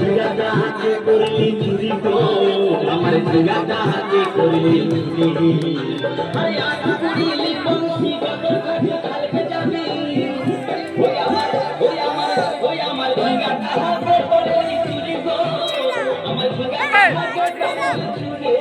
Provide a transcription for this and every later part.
ঝিঙ্গাটা হাতে করলি চুরি গো আমার ঝিঙ্গাটা হাতে করলি চুরি আরে আজ করলি বংশী কত কাছে কালকে যাবি ওই আমার ঝিঙ্গাটা হাতে করলি চুরি গো আমার ঝিঙ্গাটা হাতে করলি চুরি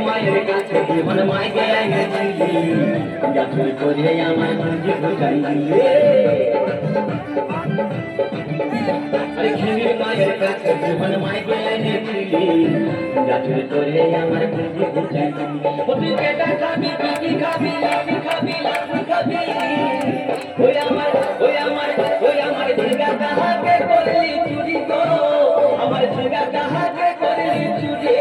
মায়ের কাছে জীবন মাইকে এনেছিলি গাছুর করে আমার পুঁজি বুঝাইলি আরে খেমির মায়ের কাছে জীবন মাইকে এনেছিলি গাছুর করে আমার পুঁজি বুঝাইলি তুই কেটা খাবি কি খাবি লাঠি খাবি লাঠি খাবি ওই আমার ঝিঙ্গা কাহাকে করলি চুরি গো আমার ঝিঙ্গা কাহাকে করলি চুরি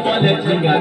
বলে ঝিঙ্গা